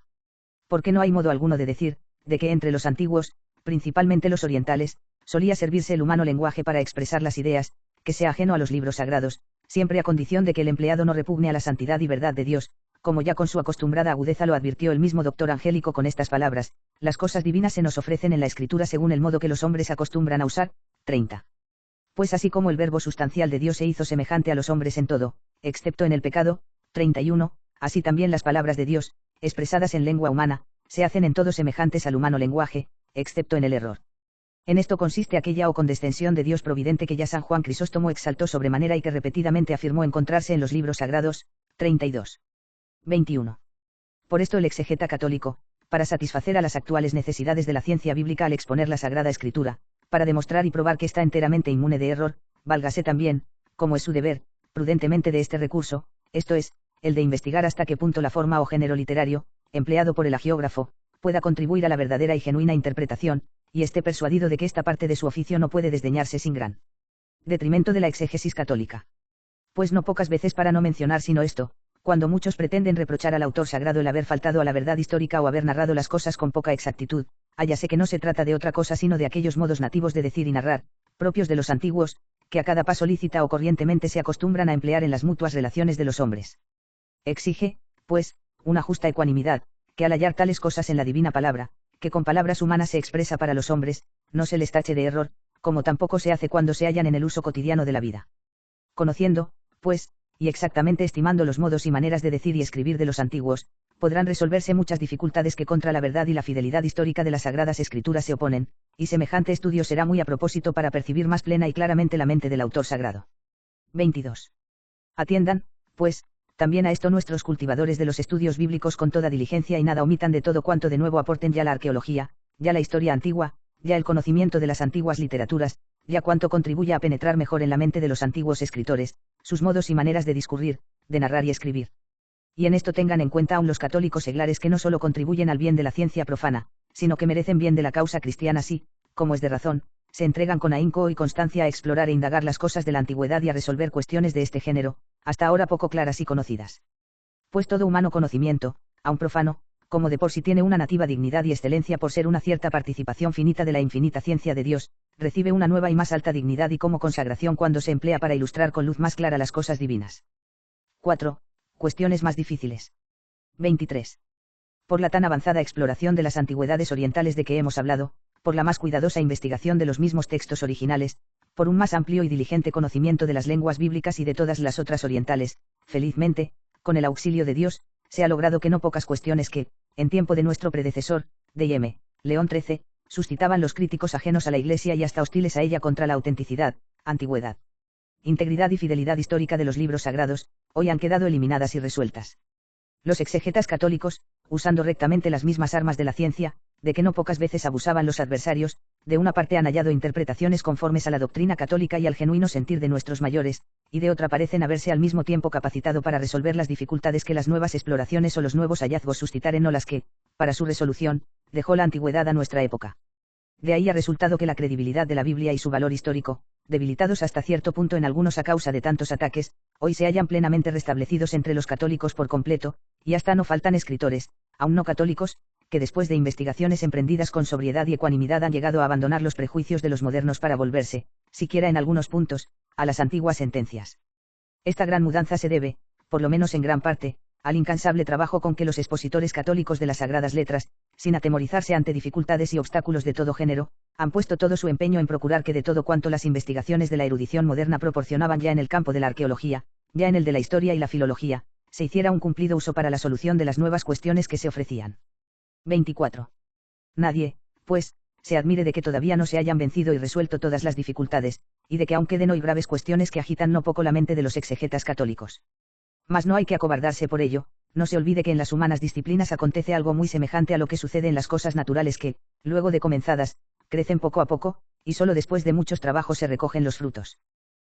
Porque no hay modo alguno de decir, de que entre los antiguos, principalmente los orientales, solía servirse el humano lenguaje para expresar las ideas, que sea ajeno a los libros sagrados, siempre a condición de que el empleado no repugne a la santidad y verdad de Dios, como ya con su acostumbrada agudeza lo advirtió el mismo doctor Angélico con estas palabras: las cosas divinas se nos ofrecen en la escritura según el modo que los hombres acostumbran a usar. 30. Pues así como el verbo sustancial de Dios se hizo semejante a los hombres en todo, excepto en el pecado. 31, así también las palabras de Dios, expresadas en lengua humana, se hacen en todo semejantes al humano lenguaje, excepto en el error. En esto consiste aquella condescensión de Dios providente que ya San Juan Crisóstomo exaltó sobremanera y que repetidamente afirmó encontrarse en los libros sagrados. 32. 21. Por esto el exegeta católico, para satisfacer a las actuales necesidades de la ciencia bíblica al exponer la Sagrada Escritura, para demostrar y probar que está enteramente inmune de error, válgase también, como es su deber, prudentemente de este recurso, esto es, el de investigar hasta qué punto la forma o género literario, empleado por el hagiógrafo, pueda contribuir a la verdadera y genuina interpretación, y esté persuadido de que esta parte de su oficio no puede desdeñarse sin gran detrimento de la exégesis católica. Pues no pocas veces, para no mencionar sino esto, cuando muchos pretenden reprochar al autor sagrado el haber faltado a la verdad histórica o haber narrado las cosas con poca exactitud, hállase que no se trata de otra cosa sino de aquellos modos nativos de decir y narrar, propios de los antiguos, que a cada paso lícita o corrientemente se acostumbran a emplear en las mutuas relaciones de los hombres. Exige, pues, una justa ecuanimidad, que al hallar tales cosas en la divina palabra, que con palabras humanas se expresa para los hombres, no se les tache de error, como tampoco se hace cuando se hallan en el uso cotidiano de la vida. Conociendo, pues, y exactamente estimando los modos y maneras de decir y escribir de los antiguos, podrán resolverse muchas dificultades que contra la verdad y la fidelidad histórica de las Sagradas Escrituras se oponen, y semejante estudio será muy a propósito para percibir más plena y claramente la mente del autor sagrado. 22. Atiendan, pues, también a esto nuestros cultivadores de los estudios bíblicos con toda diligencia y nada omitan de todo cuanto de nuevo aporten ya la arqueología, ya la historia antigua, ya el conocimiento de las antiguas literaturas, ya cuanto contribuya a penetrar mejor en la mente de los antiguos escritores, sus modos y maneras de discurrir, de narrar y escribir. Y en esto tengan en cuenta aún los católicos seglares que no solo contribuyen al bien de la ciencia profana, sino que merecen bien de la causa cristiana si, como es de razón, se entregan con ahínco y constancia a explorar e indagar las cosas de la antigüedad y a resolver cuestiones de este género, hasta ahora poco claras y conocidas. Pues todo humano conocimiento, aun profano, como de por sí tiene una nativa dignidad y excelencia por ser una cierta participación finita de la infinita ciencia de Dios, recibe una nueva y más alta dignidad y como consagración cuando se emplea para ilustrar con luz más clara las cosas divinas. 4. Cuestiones más difíciles. 23. Por la tan avanzada exploración de las antigüedades orientales de que hemos hablado, por la más cuidadosa investigación de los mismos textos originales, por un más amplio y diligente conocimiento de las lenguas bíblicas y de todas las otras orientales, felizmente, con el auxilio de Dios, se ha logrado que no pocas cuestiones que, en tiempo de nuestro predecesor, D.M. León XIII, suscitaban los críticos ajenos a la Iglesia y hasta hostiles a ella contra la autenticidad, antigüedad, integridad y fidelidad histórica de los libros sagrados, hoy han quedado eliminadas y resueltas. Los exegetas católicos, usando rectamente las mismas armas de la ciencia, de que no pocas veces abusaban los adversarios, de una parte han hallado interpretaciones conformes a la doctrina católica y al genuino sentir de nuestros mayores, y de otra parecen haberse al mismo tiempo capacitado para resolver las dificultades que las nuevas exploraciones o los nuevos hallazgos suscitaren o las que, para su resolución, dejó la antigüedad a nuestra época. De ahí ha resultado que la credibilidad de la Biblia y su valor histórico, debilitados hasta cierto punto en algunos a causa de tantos ataques, hoy se hallan plenamente restablecidos entre los católicos por completo, y hasta no faltan escritores, aún no católicos, que después de investigaciones emprendidas con sobriedad y ecuanimidad han llegado a abandonar los prejuicios de los modernos para volverse, siquiera en algunos puntos, a las antiguas sentencias. Esta gran mudanza se debe, por lo menos en gran parte, al incansable trabajo con que los expositores católicos de las Sagradas Letras, sin atemorizarse ante dificultades y obstáculos de todo género, han puesto todo su empeño en procurar que de todo cuanto las investigaciones de la erudición moderna proporcionaban ya en el campo de la arqueología, ya en el de la historia y la filología, se hiciera un cumplido uso para la solución de las nuevas cuestiones que se ofrecían. 24. Nadie, pues, se admire de que todavía no se hayan vencido y resuelto todas las dificultades, y de que aún queden hoy graves cuestiones que agitan no poco la mente de los exegetas católicos. Mas no hay que acobardarse por ello, no se olvide que en las humanas disciplinas acontece algo muy semejante a lo que sucede en las cosas naturales que, luego de comenzadas, crecen poco a poco, y solo después de muchos trabajos se recogen los frutos.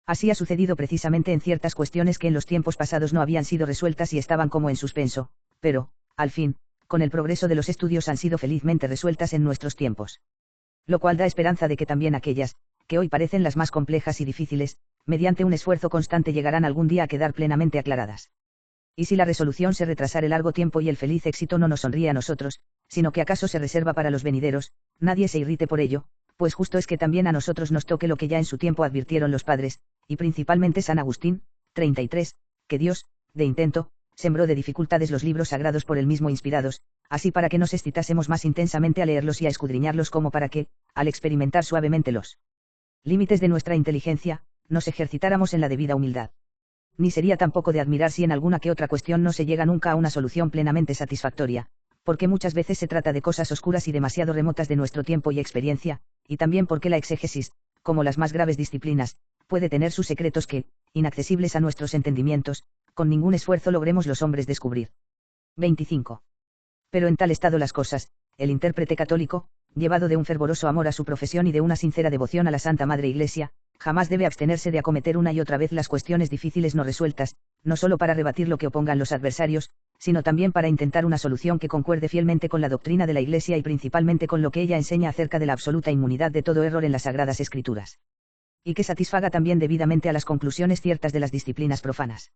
Así ha sucedido precisamente en ciertas cuestiones que en los tiempos pasados no habían sido resueltas y estaban como en suspenso, pero, al fin, con el progreso de los estudios han sido felizmente resueltas en nuestros tiempos. Lo cual da esperanza de que también aquellas, que hoy parecen las más complejas y difíciles, mediante un esfuerzo constante llegarán algún día a quedar plenamente aclaradas. Y si la resolución se retrasare largo tiempo y el feliz éxito no nos sonríe a nosotros, sino que acaso se reserva para los venideros, nadie se irrite por ello, pues justo es que también a nosotros nos toque lo que ya en su tiempo advirtieron los padres, y principalmente San Agustín, 33, que Dios, de intento, sembró de dificultades los libros sagrados por él mismo inspirados, así para que nos excitásemos más intensamente a leerlos y a escudriñarlos como para que, al experimentar suavemente los límites de nuestra inteligencia, nos ejercitáramos en la debida humildad. Ni sería tampoco de admirar si en alguna que otra cuestión no se llega nunca a una solución plenamente satisfactoria, porque muchas veces se trata de cosas oscuras y demasiado remotas de nuestro tiempo y experiencia, y también porque la exégesis, como las más graves disciplinas, puede tener sus secretos que, inaccesibles a nuestros entendimientos, con ningún esfuerzo logremos los hombres descubrir. 25. Pero en tal estado las cosas, el intérprete católico, llevado de un fervoroso amor a su profesión y de una sincera devoción a la Santa Madre Iglesia, jamás debe abstenerse de acometer una y otra vez las cuestiones difíciles no resueltas, no solo para rebatir lo que opongan los adversarios, sino también para intentar una solución que concuerde fielmente con la doctrina de la Iglesia y principalmente con lo que ella enseña acerca de la absoluta inmunidad de todo error en las Sagradas Escrituras. Y que satisfaga también debidamente a las conclusiones ciertas de las disciplinas profanas.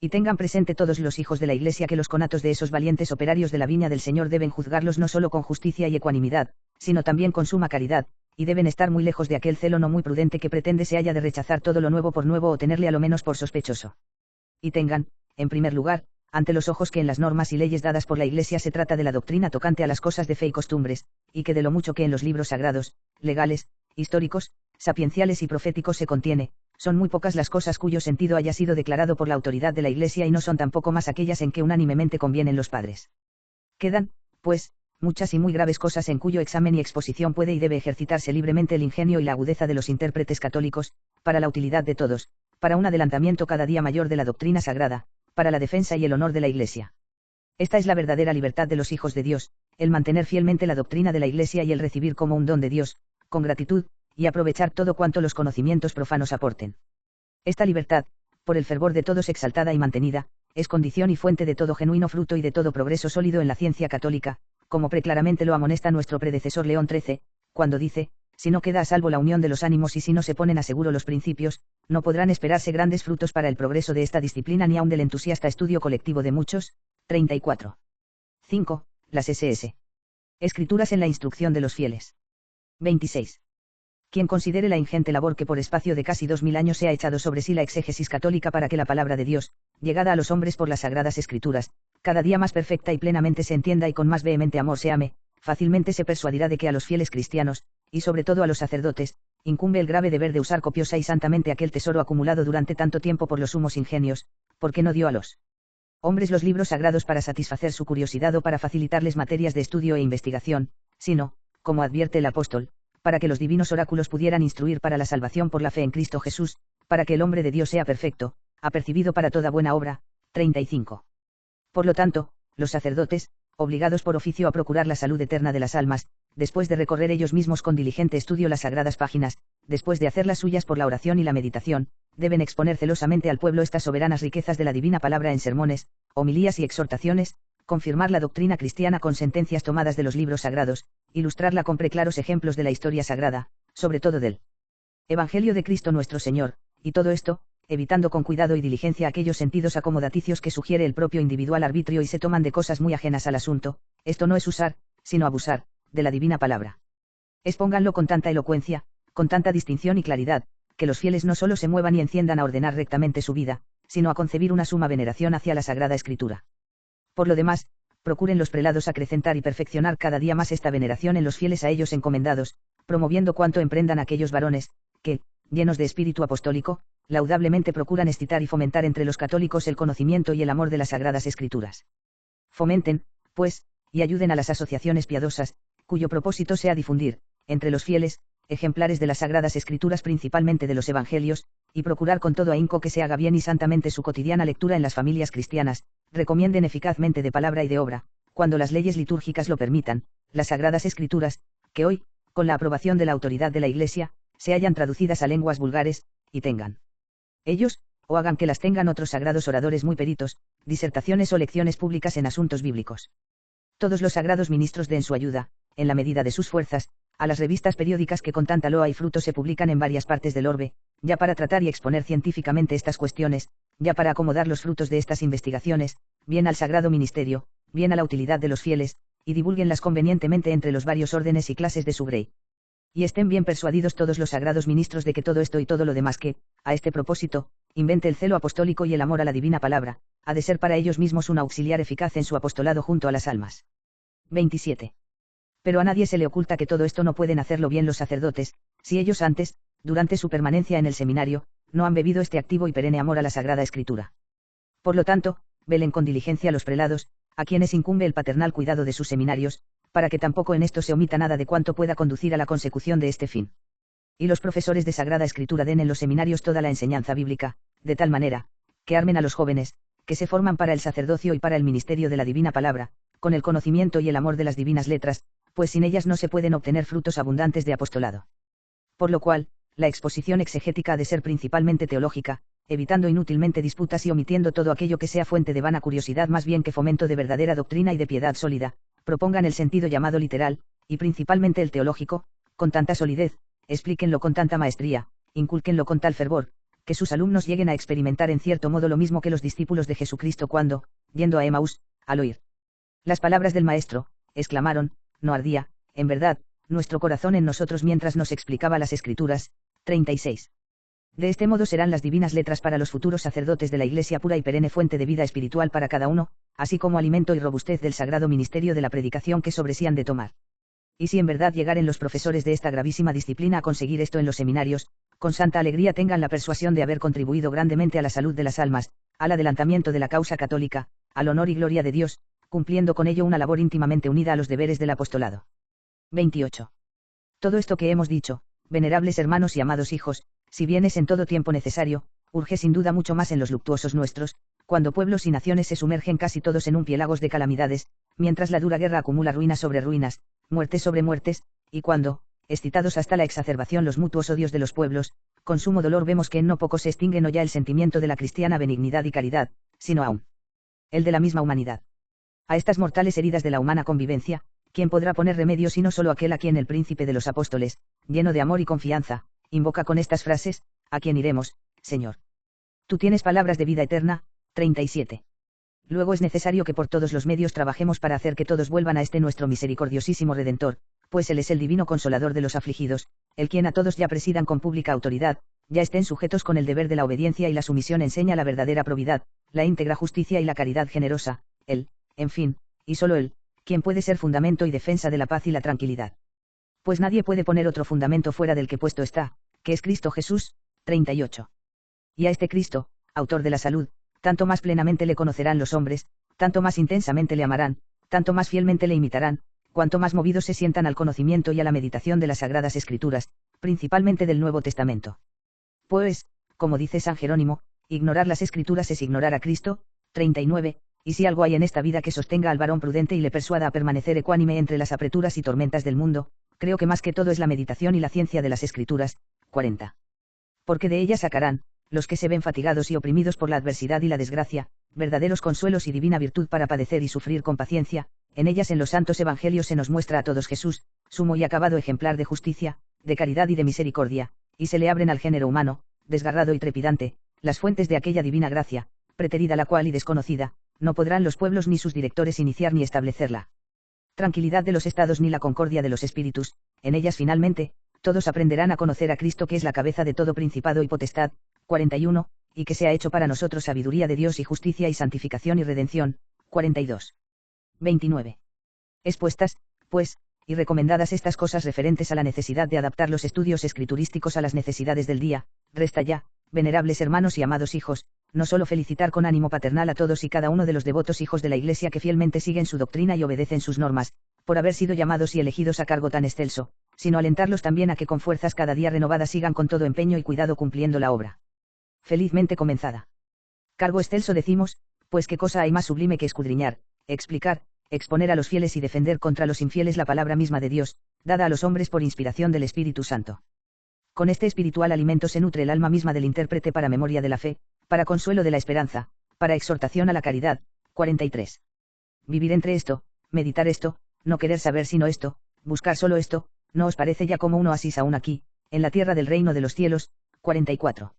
Y tengan presente todos los hijos de la Iglesia que los conatos de esos valientes operarios de la viña del Señor deben juzgarlos no solo con justicia y ecuanimidad, sino también con suma caridad, y deben estar muy lejos de aquel celo no muy prudente que pretende se haya de rechazar todo lo nuevo por nuevo o tenerle a lo menos por sospechoso. Y tengan, en primer lugar, ante los ojos que en las normas y leyes dadas por la Iglesia se trata de la doctrina tocante a las cosas de fe y costumbres, y que de lo mucho que en los libros sagrados, legales, históricos, sapienciales y proféticos se contiene, son muy pocas las cosas cuyo sentido haya sido declarado por la autoridad de la Iglesia y no son tampoco más aquellas en que unánimemente convienen los padres. Quedan, pues, muchas y muy graves cosas en cuyo examen y exposición puede y debe ejercitarse libremente el ingenio y la agudeza de los intérpretes católicos, para la utilidad de todos, para un adelantamiento cada día mayor de la doctrina sagrada, para la defensa y el honor de la Iglesia. Esta es la verdadera libertad de los hijos de Dios, el mantener fielmente la doctrina de la Iglesia y el recibir como un don de Dios, con gratitud, y aprovechar todo cuanto los conocimientos profanos aporten. Esta libertad, por el fervor de todos exaltada y mantenida, es condición y fuente de todo genuino fruto y de todo progreso sólido en la ciencia católica, como preclaramente lo amonesta nuestro predecesor León XIII, cuando dice, si no queda a salvo la unión de los ánimos y si no se ponen a seguro los principios, no podrán esperarse grandes frutos para el progreso de esta disciplina ni aun del entusiasta estudio colectivo de muchos. 34. 5. Las SS. Escrituras en la instrucción de los fieles. 26. Quien considere la ingente labor que por espacio de casi 2000 años se ha echado sobre sí la exégesis católica para que la palabra de Dios, llegada a los hombres por las Sagradas Escrituras, cada día más perfecta y plenamente se entienda y con más vehemente amor se ame, fácilmente se persuadirá de que a los fieles cristianos, y sobre todo a los sacerdotes, incumbe el grave deber de usar copiosa y santamente aquel tesoro acumulado durante tanto tiempo por los humos ingenios, porque no dio a los hombres los libros sagrados para satisfacer su curiosidad o para facilitarles materias de estudio e investigación, sino, como advierte el apóstol, para que los divinos oráculos pudieran instruir para la salvación por la fe en Cristo Jesús, para que el hombre de Dios sea perfecto, apercibido para toda buena obra. 35. Por lo tanto, los sacerdotes, obligados por oficio a procurar la salud eterna de las almas, después de recorrer ellos mismos con diligente estudio las sagradas páginas, después de hacer las suyas por la oración y la meditación, deben exponer celosamente al pueblo estas soberanas riquezas de la divina palabra en sermones, homilías y exhortaciones, confirmar la doctrina cristiana con sentencias tomadas de los libros sagrados, ilustrarla con preclaros ejemplos de la historia sagrada, sobre todo del Evangelio de Cristo nuestro Señor, y todo esto, evitando con cuidado y diligencia aquellos sentidos acomodaticios que sugiere el propio individual arbitrio y se toman de cosas muy ajenas al asunto. Esto no es usar, sino abusar, de la divina palabra. Expónganlo con tanta elocuencia, con tanta distinción y claridad, que los fieles no solo se muevan y enciendan a ordenar rectamente su vida, sino a concebir una suma veneración hacia la Sagrada Escritura. Por lo demás, procuren los prelados acrecentar y perfeccionar cada día más esta veneración en los fieles a ellos encomendados, promoviendo cuanto emprendan aquellos varones, que, llenos de espíritu apostólico, laudablemente procuran excitar y fomentar entre los católicos el conocimiento y el amor de las Sagradas Escrituras. Fomenten, pues, y ayuden a las asociaciones piadosas, cuyo propósito sea difundir, entre los fieles, ejemplares de las Sagradas Escrituras principalmente de los Evangelios, y procurar con todo ahínco que se haga bien y santamente su cotidiana lectura en las familias cristianas, recomienden eficazmente de palabra y de obra, cuando las leyes litúrgicas lo permitan, las Sagradas Escrituras, que hoy, con la aprobación de la autoridad de la Iglesia, se hayan traducidas a lenguas vulgares, y tengan ellos, o hagan que las tengan otros sagrados oradores muy peritos, disertaciones o lecciones públicas en asuntos bíblicos. Todos los sagrados ministros den su ayuda, en la medida de sus fuerzas, a las revistas periódicas que con tanta loa y fruto se publican en varias partes del orbe, ya para tratar y exponer científicamente estas cuestiones, ya para acomodar los frutos de estas investigaciones, bien al sagrado ministerio, bien a la utilidad de los fieles, y divúlguenlas convenientemente entre los varios órdenes y clases de su grey. Y estén bien persuadidos todos los sagrados ministros de que todo esto y todo lo demás que, a este propósito, invente el celo apostólico y el amor a la divina palabra, ha de ser para ellos mismos un auxiliar eficaz en su apostolado junto a las almas. 27. Pero a nadie se le oculta que todo esto no pueden hacerlo bien los sacerdotes, si ellos antes, durante su permanencia en el seminario, no han bebido este activo y perenne amor a la Sagrada Escritura. Por lo tanto, velen con diligencia los prelados, a quienes incumbe el paternal cuidado de sus seminarios, para que tampoco en esto se omita nada de cuanto pueda conducir a la consecución de este fin. Y los profesores de Sagrada Escritura den en los seminarios toda la enseñanza bíblica, de tal manera, que armen a los jóvenes, que se forman para el sacerdocio y para el ministerio de la divina palabra, con el conocimiento y el amor de las divinas letras, pues sin ellas no se pueden obtener frutos abundantes de apostolado. Por lo cual, la exposición exegética ha de ser principalmente teológica, evitando inútilmente disputas y omitiendo todo aquello que sea fuente de vana curiosidad más bien que fomento de verdadera doctrina y de piedad sólida. Propongan el sentido llamado literal, y principalmente el teológico, con tanta solidez, explíquenlo con tanta maestría, incúlquenlo con tal fervor, que sus alumnos lleguen a experimentar en cierto modo lo mismo que los discípulos de Jesucristo cuando, yendo a Emaús, al oír las palabras del Maestro, exclamaron, no ardía, en verdad, nuestro corazón en nosotros mientras nos explicaba las Escrituras. 36. De este modo serán las divinas letras para los futuros sacerdotes de la Iglesia pura y perenne fuente de vida espiritual para cada uno, así como alimento y robustez del sagrado ministerio de la predicación que sobre sí han de tomar. Y si en verdad llegaren los profesores de esta gravísima disciplina a conseguir esto en los seminarios, con santa alegría tengan la persuasión de haber contribuido grandemente a la salud de las almas, al adelantamiento de la causa católica, al honor y gloria de Dios, cumpliendo con ello una labor íntimamente unida a los deberes del apostolado. 28. Todo esto que hemos dicho, venerables hermanos y amados hijos, si bien es en todo tiempo necesario, urge sin duda mucho más en los luctuosos nuestros, cuando pueblos y naciones se sumergen casi todos en un piélagos de calamidades, mientras la dura guerra acumula ruinas sobre ruinas, muertes sobre muertes, y cuando, excitados hasta la exacerbación los mutuos odios de los pueblos, con sumo dolor vemos que en no poco se extingue no ya el sentimiento de la cristiana benignidad y caridad, sino aún el de la misma humanidad. A estas mortales heridas de la humana convivencia, ¿quién podrá poner remedio sino solo aquel a quien el príncipe de los apóstoles, lleno de amor y confianza, invoca con estas frases, ¿a quién iremos, Señor? Tú tienes palabras de vida eterna. 37. Luego es necesario que por todos los medios trabajemos para hacer que todos vuelvan a este nuestro misericordiosísimo Redentor, pues Él es el divino consolador de los afligidos, el quien a todos ya presidan con pública autoridad, ya estén sujetos con el deber de la obediencia y la sumisión enseña la verdadera probidad, la íntegra justicia y la caridad generosa, Él, en fin, y solo Él, quien puede ser fundamento y defensa de la paz y la tranquilidad. Pues nadie puede poner otro fundamento fuera del que puesto está, que es Cristo Jesús. 38. Y a este Cristo, autor de la salud, tanto más plenamente le conocerán los hombres, tanto más intensamente le amarán, tanto más fielmente le imitarán, cuanto más movidos se sientan al conocimiento y a la meditación de las Sagradas Escrituras, principalmente del Nuevo Testamento. Pues, como dice San Jerónimo, ignorar las Escrituras es ignorar a Cristo. 39. Y si algo hay en esta vida que sostenga al varón prudente y le persuada a permanecer ecuánime entre las apreturas y tormentas del mundo, creo que más que todo es la meditación y la ciencia de las Escrituras. 40. Porque de ellas sacarán, los que se ven fatigados y oprimidos por la adversidad y la desgracia, verdaderos consuelos y divina virtud para padecer y sufrir con paciencia. En ellas en los santos evangelios se nos muestra a todos Jesús, sumo y acabado ejemplar de justicia, de caridad y de misericordia, y se le abren al género humano, desgarrado y trepidante, las fuentes de aquella divina gracia, preterida la cual y desconocida, no podrán los pueblos ni sus directores iniciar ni establecerla. Tranquilidad de los estados ni la concordia de los espíritus, en ellas finalmente, todos aprenderán a conocer a Cristo que es la cabeza de todo principado y potestad, 41, y que se ha hecho para nosotros sabiduría de Dios y justicia y santificación y redención, 42. 29. Expuestas, pues, y recomendadas estas cosas referentes a la necesidad de adaptar los estudios escriturísticos a las necesidades del día, resta ya, venerables hermanos y amados hijos, no solo felicitar con ánimo paternal a todos y cada uno de los devotos hijos de la Iglesia que fielmente siguen su doctrina y obedecen sus normas, por haber sido llamados y elegidos a cargo tan excelso, sino alentarlos también a que con fuerzas cada día renovadas sigan con todo empeño y cuidado cumpliendo la obra felizmente comenzada. Cargo excelso decimos, pues qué cosa hay más sublime que escudriñar, explicar, exponer a los fieles y defender contra los infieles la palabra misma de Dios, dada a los hombres por inspiración del Espíritu Santo. Con este espiritual alimento se nutre el alma misma del intérprete para memoria de la fe, para consuelo de la esperanza, para exhortación a la caridad. 43. Vivir entre esto, meditar esto, no querer saber sino esto, buscar solo esto, ¿no os parece ya como un oasis aún aquí, en la tierra del reino de los cielos? 44.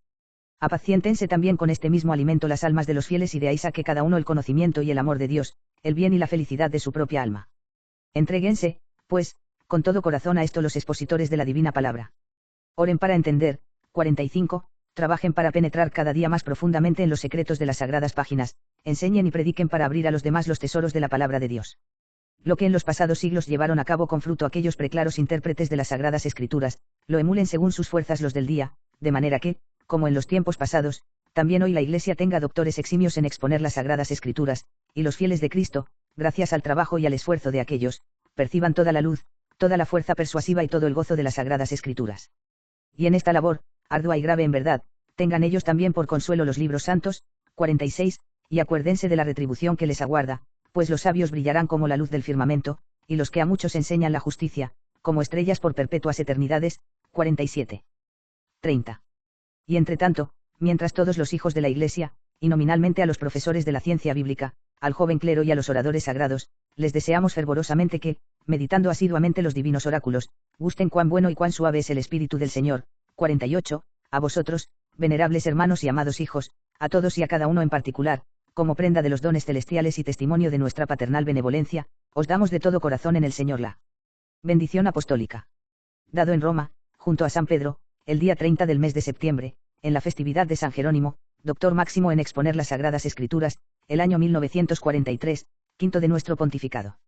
Apaciéntense también con este mismo alimento las almas de los fieles y de ahí saque cada uno el conocimiento y el amor de Dios, el bien y la felicidad de su propia alma. Entréguense, pues, con todo corazón a esto los expositores de la divina palabra. Oren para entender. 45. Trabajen para penetrar cada día más profundamente en los secretos de las sagradas páginas, enseñen y prediquen para abrir a los demás los tesoros de la palabra de Dios. Lo que en los pasados siglos llevaron a cabo con fruto aquellos preclaros intérpretes de las sagradas escrituras, lo emulen según sus fuerzas los del día, de manera que, como en los tiempos pasados, también hoy la Iglesia tenga doctores eximios en exponer las sagradas escrituras, y los fieles de Cristo, gracias al trabajo y al esfuerzo de aquellos, perciban toda la luz, toda la fuerza persuasiva y todo el gozo de las sagradas escrituras. Y en esta labor, ardua y grave en verdad, tengan ellos también por consuelo los libros santos. 46, y acuérdense de la retribución que les aguarda, pues los sabios brillarán como la luz del firmamento, y los que a muchos enseñan la justicia, como estrellas por perpetuas eternidades. 47. 30. Y entre tanto, mientras todos los hijos de la Iglesia, y nominalmente a los profesores de la ciencia bíblica, al joven clero y a los oradores sagrados, les deseamos fervorosamente que, meditando asiduamente los divinos oráculos, gusten cuán bueno y cuán suave es el Espíritu del Señor. 48. A vosotros, venerables hermanos y amados hijos, a todos y a cada uno en particular, como prenda de los dones celestiales y testimonio de nuestra paternal benevolencia, os damos de todo corazón en el Señor la bendición apostólica. Dado en Roma, junto a San Pedro, el día 30 del mes de septiembre, en la festividad de San Jerónimo, doctor máximo en exponer las Sagradas Escrituras, el año 1943, quinto de nuestro pontificado.